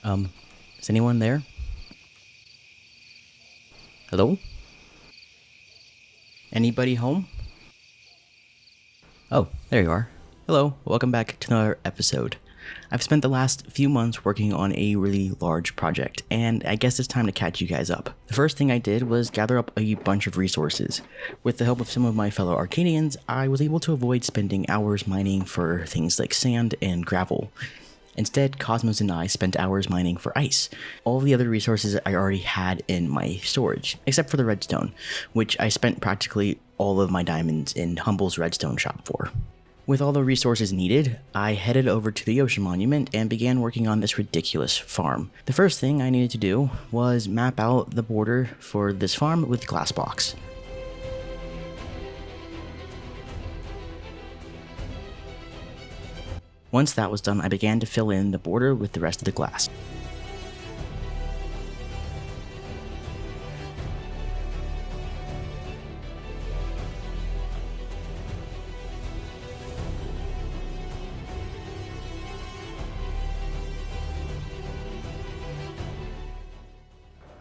Um, is anyone there? Hello? Anybody home? Oh, there you are. Hello, welcome back to another episode. I've spent the last few months working on a really large project, and I guess it's time to catch you guys up. The first thing I did was gather up a bunch of resources. With the help of some of my fellow Arcadians, I was able to avoid spending hours mining for things like sand and gravel. Instead, Cosmos and I spent hours mining for ice. All the other resources I already had in my storage, except for the redstone, which I spent practically all of my diamonds in Humble's redstone shop for. With all the resources needed, I headed over to the Ocean Monument and began working on this ridiculous farm. The first thing I needed to do was map out the border for this farm with glassbox. Once that was done, I began to fill in the border with the rest of the glass.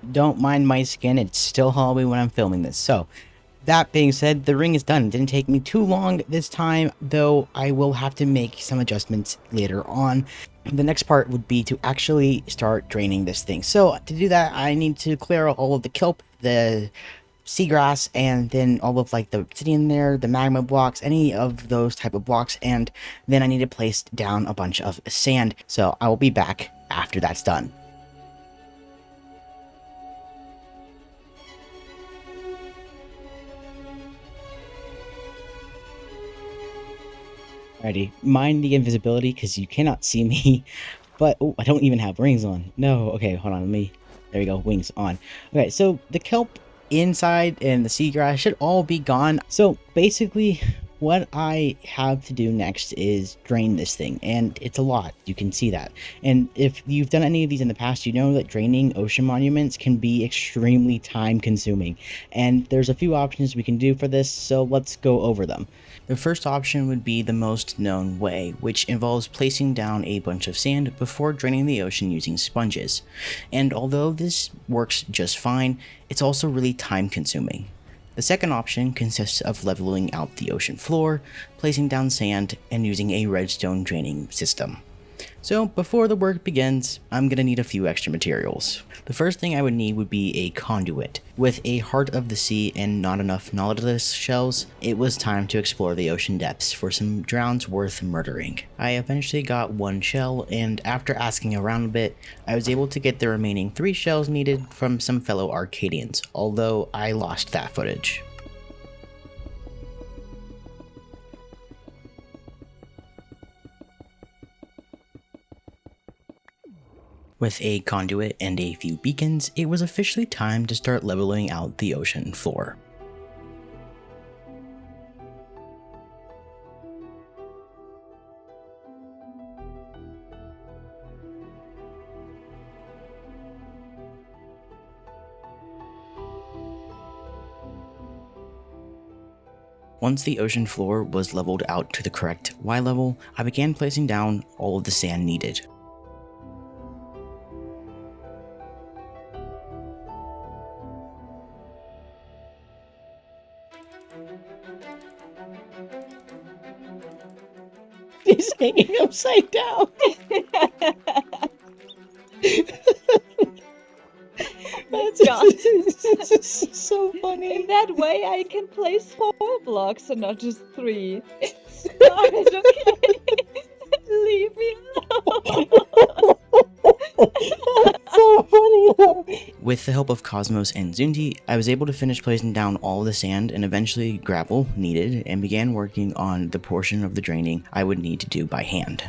Don't mind my skin, it's still Halloween when I'm filming this. So, that being said, the ring is done. It didn't take me too long this time, though I will have to make some adjustments later on. The next part would be to actually start draining this thing. So, to do that, I need to clear out all of the kelp, the seagrass, and then all of like the obsidian there, the magma blocks, any of those type of blocks, and then I need to place down a bunch of sand. So, I will be back after that's done. Alrighty, mind the invisibility because you cannot see me. But oh, I don't even have rings on. No, okay, hold on, there we go, wings on. Okay, so the kelp inside and the seagrass should all be gone. So basically, what I have to do next is drain this thing, and it's a lot, you can see that. And if you've done any of these in the past, you know that draining ocean monuments can be extremely time consuming. And there's a few options we can do for this, so let's go over them. The first option would be the most known way, which involves placing down a bunch of sand before draining the ocean using sponges. And although this works just fine, it's also really time consuming. The second option consists of leveling out the ocean floor, placing down sand, and using a redstone draining system. So before the work begins, I'm gonna need a few extra materials. The first thing I would need would be a conduit. With a heart of the sea and not enough nautilus shells, it was time to explore the ocean depths for some drowns worth murdering. I eventually got one shell, and after asking around a bit, I was able to get the remaining 3 shells needed from some fellow Arcadians, although I lost that footage. With a conduit and a few beacons, it was officially time to start leveling out the ocean floor. Once the ocean floor was leveled out to the correct Y level, I began placing down all of the sand needed. He's hanging upside down. That's so funny. In that way, I can place 4 blocks and not just 3. It's smart, okay? Leave me alone. So funny. With the help of Cosmos and Zunti, I was able to finish placing down all the sand and eventually gravel needed and began working on the portion of the draining I would need to do by hand.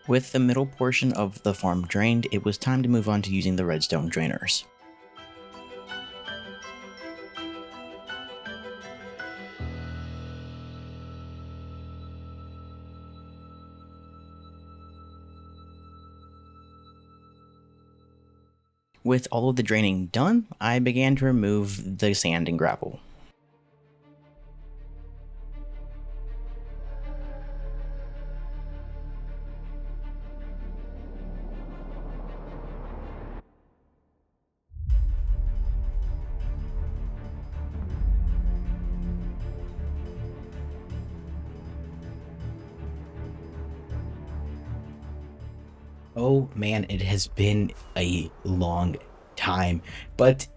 With the middle portion of the farm drained, it was time to move on to using the redstone drainers. With all of the draining done, I began to remove the sand and gravel. Oh man, it has been a long time, but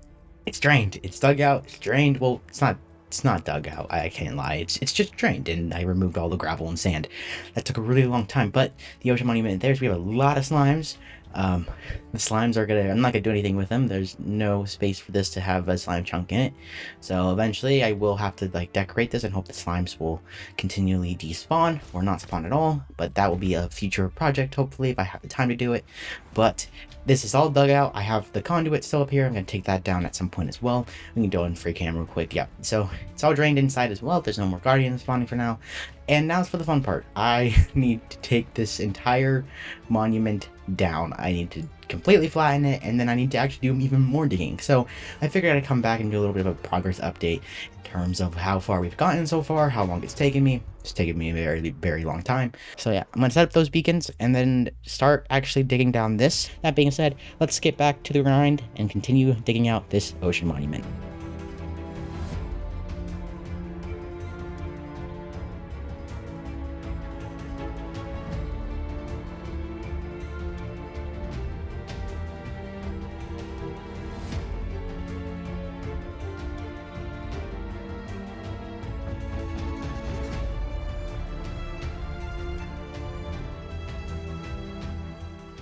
it's drained. It's dug out. It's drained. Well, it's not. It's not dug out. I can't lie. It's just drained, and I removed all the gravel and sand. That took a really long time. But the ocean monument there's we have a lot of slimes. Um, the slimes are gonna. I'm not gonna do anything with them. There's no space for this to have a slime chunk in it. So eventually, I will have to like decorate this and hope the slimes will continually despawn or not spawn at all. But that will be a future project, hopefully, if I have the time to do it. But this is all dug out. I have the conduit still up here. I'm going to take that down at some point as well. We can do it in free cam real quick. Yeah, so it's all drained inside as well. There's no more guardians spawning for now. And now it's for the fun part. I need to take this entire monument down. I need to completely flatten it, and then I need to actually do even more digging. So I figured I'd come back and do a little bit of a progress update in terms of how far we've gotten so far, how long it's taken me. It's taken me a very, very long time. So yeah, I'm gonna set up those beacons and then start actually digging down this. That being said, let's get back to the grind and continue digging out this ocean monument.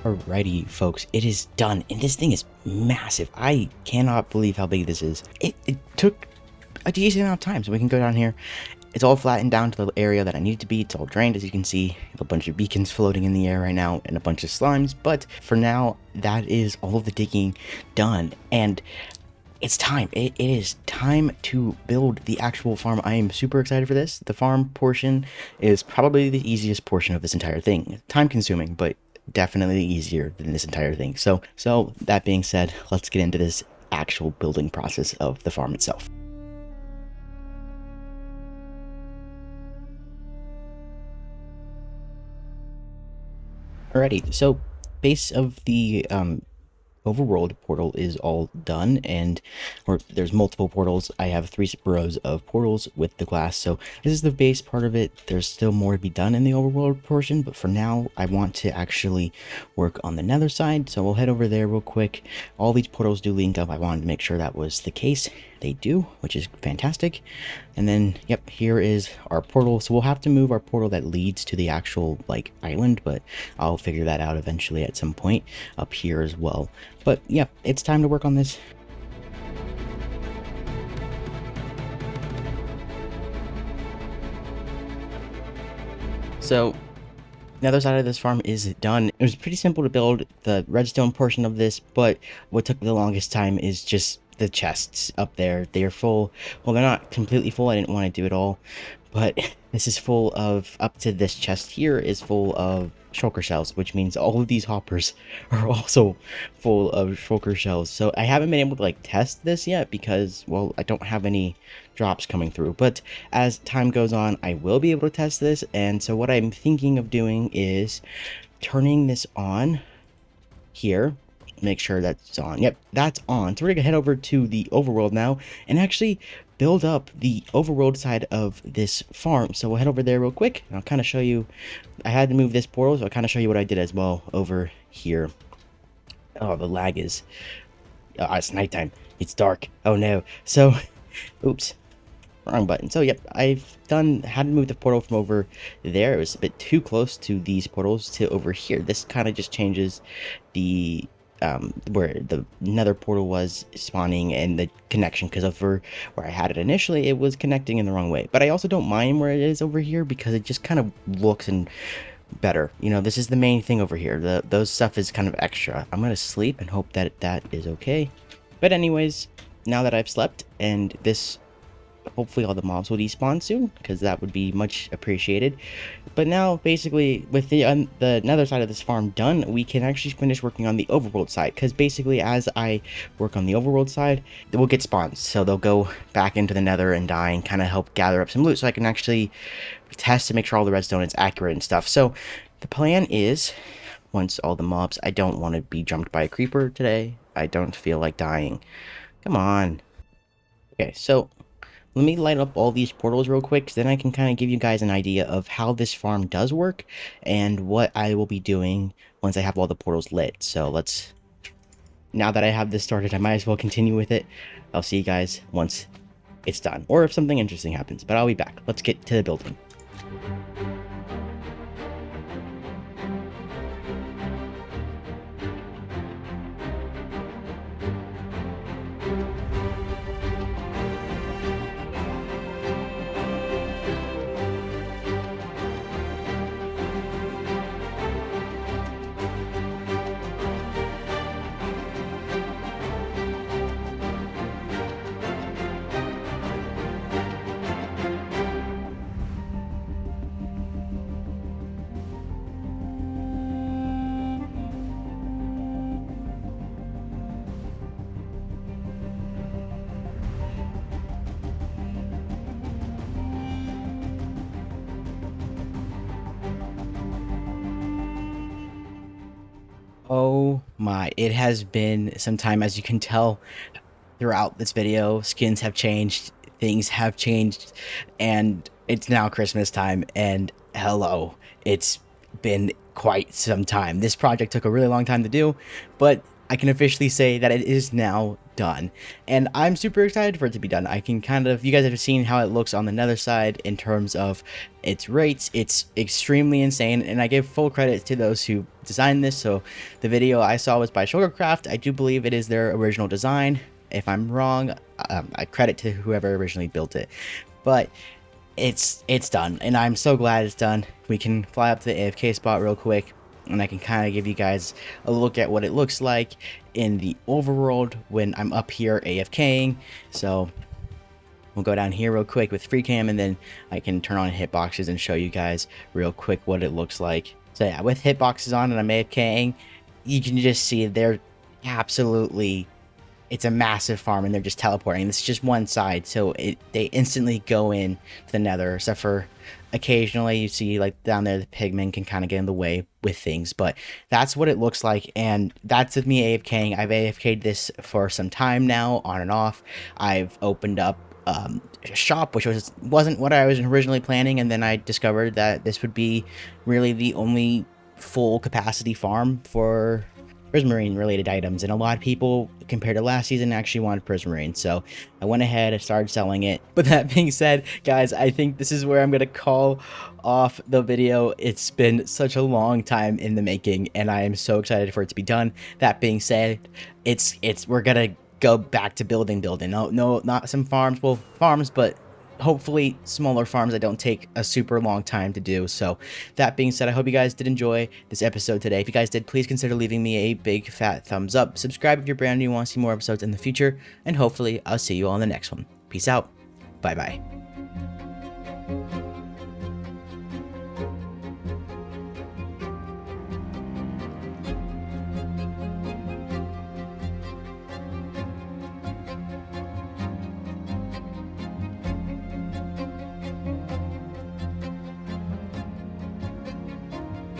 Alrighty, folks, it is done, and this thing is massive. I cannot believe how big this is. It took a decent amount of time, so we can go down here. It's all flattened down to the area that I need it to be. It's all drained, as you can see. I have a bunch of beacons floating in the air right now and a bunch of slimes, but for now, that is all of the digging done, and it's time. It is time to build the actual farm. I am super excited for this. The farm portion is probably the easiest portion of this entire thing. Time consuming, but definitely easier than this entire thing. So that being said, let's get into this actual building process of the farm itself. Alrighty, so base of the overworld portal is all done, and there's multiple portals. I have 3 rows of portals with the glass, so this is the base part of it. There's still more to be done in the overworld portion, but for now I want to actually work on the nether side, so we'll head over there real quick. All these portals do link up. I wanted to make sure that was the case. They do, which is fantastic. And then yep, here is our portal. So we'll have to move our portal that leads to the actual like island, but I'll figure that out eventually at some point up here as well. But yeah, it's time to work on this. So the other side of this farm is done. It was pretty simple to build the redstone portion of this, but what took the longest time is just the chests up there. They are full. Well, they're not completely full. I didn't want to do it all, but this is full of, up to this chest here is full of shulker shells, which means all of these hoppers are also full of shulker shells. So I haven't been able to like test this yet because, well, I don't have any drops coming through, but as time goes on I will be able to test this. And so what I'm thinking of doing is turning this on here. Make sure that's on. Yep, that's on. So we're gonna head over to the overworld now and actually build up the overworld side of this farm. So we'll head over there real quick and I'll kind of show you. I had to move this portal, so I'll kind of show you what I did as well over here. Oh, the lag is it's nighttime, it's dark. Oh no. So oops, wrong button. So yep, I've had to move the portal from over there. It was a bit too close to these portals to over here. This kind of just changes the where the nether portal was spawning and the connection, because over where I had it initially it was connecting in the wrong way. But I also don't mind where it is over here because it just kind of looks and better, you know. This is the main thing over here. Those stuff is kind of extra. I'm gonna sleep and hope that that is okay. But anyways, now that I've slept and this hopefully all the mobs will despawn soon, because that would be much appreciated. But now, basically, with the nether side of this farm done, we can actually finish working on the overworld side, because basically as I work on the overworld side, they will get spawns, so they'll go back into the nether and die and kind of help gather up some loot, so I can actually test to make sure all the redstone is accurate and stuff. So the plan is, once all the mobs, I don't want to be jumped by a creeper today. I don't feel like dying. Come on. Okay, so let me light up all these portals real quick, so then I can kind of give you guys an idea of how this farm does work and what I will be doing once I have all the portals lit. So let's, now that I have this started, I might as well continue with it. I'll see you guys once it's done, or if something interesting happens, but I'll be back. Let's get to the building. Oh my, it has been some time, as you can tell throughout this video. Skins have changed, things have changed, and it's now Christmas time, and hello, it's been quite some time. This project took a really long time to do, but I can officially say that it is now done, and I'm super excited for it to be done. I can kind of, you guys have seen how it looks on the nether side in terms of its rates. It's extremely insane, and I give full credit to those who designed this. So the video I saw was by Sugarcraft. I do believe it is their original design. If I'm wrong, I credit to whoever originally built it, but it's done, and I'm so glad it's done. We can fly up to the AFK spot real quick, and I can kind of give you guys a look at what it looks like in the overworld when I'm up here AFKing. So we'll go down here real quick with free cam, and then I can turn on hitboxes and show you guys real quick what it looks like. So yeah, with hitboxes on and I'm AFKing, you can just see they're absolutely, it's a massive farm, and they're just teleporting. This is just one side, so they instantly go in to the nether, except for occasionally you see like down there the pigmen can kind of get in the way with things. But that's what it looks like, and that's with me AFKing. I've AFK'd this for some time now, on and off. I've opened up a shop, which wasn't what I was originally planning, and then I discovered that this would be really the only full capacity farm for prismarine related items, and a lot of people compared to last season actually wanted prismarine, so I went ahead and started selling it. But that being said, guys, I think this is where I'm gonna call off the video. It's been such a long time in the making, and I am so excited for it to be done. That being said, we're gonna go back to building. No, not some farms, well, farms, but hopefully smaller farms that don't take a super long time to do. So that being said, I hope you guys did enjoy this episode today. If you guys did, please consider leaving me a big fat thumbs up. Subscribe if you're brand new and want to see more episodes in the future, and hopefully I'll see you all in the next one. Peace out. Bye bye.